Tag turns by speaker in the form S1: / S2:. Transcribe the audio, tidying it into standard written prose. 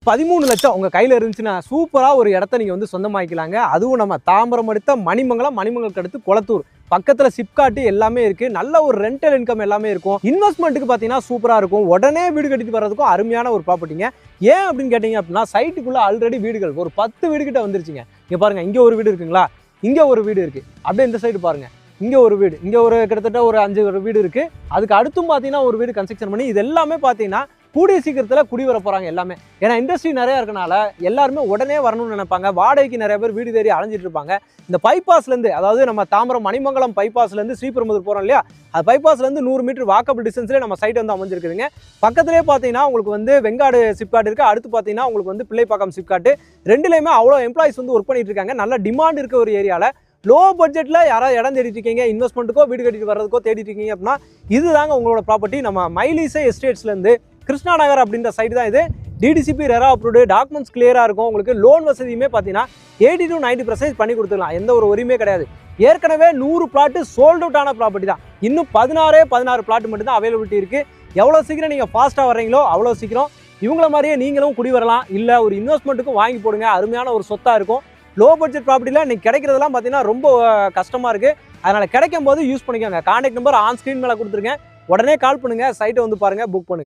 S1: 13 லட்சம் உங்க கையில இருந்துச்சுன்னா சூப்பரா ஒரு இடத்த நீங்க வந்து சொந்தமாக்கிக்கலாங்க. அதுவும் நம்ம தாம்பரம் அடுத்த மணிமங்கலம், மணிமங்கலத்துக்கு அடுத்து கொளத்தூர் பக்கத்துல சிப்காட் எல்லாமே இருக்கு. நல்ல ஒரு ரெண்டல் இன்கம் எல்லாமே இருக்கும். இன்வெஸ்ட்மெண்ட்டுக்கு பாத்தீங்கன்னா சூப்பரா இருக்கும். உடனே வீடு கட்டிட்டு வர்றதுக்கும் அருமையான ஒரு ப்ராப்பர்ட்டிங்க. ஏன் அப்படின்னு கேட்டீங்க அப்படின்னா சைட்டுக்குள்ள ஆல்ரெடி வீடுகள் ஒரு 10 வீடு கிட்ட வந்துருச்சுங்க. இங்க பாருங்க, இங்க ஒரு வீடு இருக்குங்களா, இங்க ஒரு வீடு இருக்கு. அப்படியே இந்த சைடு பாருங்க, இங்க ஒரு வீடு, இங்க ஒரு கிட்டத்தட்ட ஒரு 5 வீடு இருக்கு. அதுக்கு அடுத்தும் பாத்தீங்கன்னா ஒரு வீடு கன்ஸ்ட்ரக்ஷன் பண்ணி இது எல்லாமே பாத்தீங்கன்னா கூடிய சீக்கிரத்துல குடி வர போறாங்க எல்லாமே. ஏன்னா இண்டஸ்ட்ரி நிறைய இருக்கனால எல்லாருமே உடனே வரணும்னு நினைப்பாங்க. வாடகைக்கு நிறைய பேர் வீடு தேடி அலைஞ்சிட்டு இருப்பாங்க. இந்த பைபாஸ்ல இருந்து, அதாவது நம்ம தாம்பரம் மணிமங்கலம் பைபாஸ்ல இருந்து ஸ்ரீபெரும்புதூர் போறோம் இல்லையா, அது பைபாஸ்ல இருந்து 100 மீட்டர் வாக்கபிள் டிஸ்டன்ஸ்ல நம்ம சைட் வந்து அமைஞ்சிருக்குதுங்க. பக்கத்திலேயே பாத்தீங்கன்னா உங்களுக்கு வந்து வெங்காடு சிப்காட் இருக்கு. அடுத்து பாத்தீங்கன்னா உங்களுக்கு வந்து பிள்ளைப்பாக்கம் சிப்காட். ரெண்டுலயுமே அவ்வளோ எம்ப்ளாயிஸ் வந்து ஒர்க் பண்ணிட்டு இருக்காங்க. நல்ல டிமாண்ட் இருக்க ஒரு ஏரியால லோ பட்ஜெட்ல யாராவது இடம் தேடிட்டு இருக்கீங்க, இன்வெஸ்ட்மெண்ட்டுக்கோ வீடு கட்டிட்டு வர்றதுக்கோ தேடிட்டு இருக்கீங்க அப்படின்னா இதுதாங்க உங்களோட ப்ராப்பர்ட்டி. நம்ம மைலிசை எஸ்டேட்ஸ்ல இருந்து கிருஷ்ணா நகர் அப்படின்ற சைடு தான் இது. டிடிசிபி ரெரா அப்ரூவ்டு, டாக்குமெண்ட்ஸ் கிளியரா இருக்கும். உங்களுக்கு லோன் வசதியுமே பார்த்தீங்கன்னா 80 to 90% பண்ணி கொடுத்துக்கலாம். எந்த ஒரு உரிமையே கிடையாது. ஏற்கனவே 100 பிளாட் சோல்ட் அவுட் ஆன ப்ராப்பர்ட்டி தான். இன்னும் 16 பிளாட் மட்டும் தான் அவைலபிலிட்டி இருக்கு. எவ்வளோ சீக்கிரம் நீங்கள் ஃபாஸ்ட்டாக வர்றீங்களோ அவ்வளோ சீக்கிரம் இவங்கள மாதிரியே நீங்களும் குடி வரலாம். இல்லை ஒரு இன்வெஸ்ட்மெண்ட்டுக்கும் வாங்கி போடுங்க, அருமையான ஒரு சொத்தாக இருக்கும். லோ பட்ஜெட் ப்ராப்பர்ட்டியில் இன்னைக்கு கிடைக்கிறதெல்லாம் பார்த்தீங்கன்னா ரொம்ப கஷ்டமாக இருக்குது. அதனால் கிடைக்கும் போது யூஸ் பண்ணிக்கோங்க. கான்டாக்ட் நம்பர் ஆன் ஸ்க்ரீன் மேலே கொடுத்துருங்க. உடனே கால் பண்ணுங்கள், சைட்டை வந்து பாருங்கள், புக் பண்ணுங்கள்.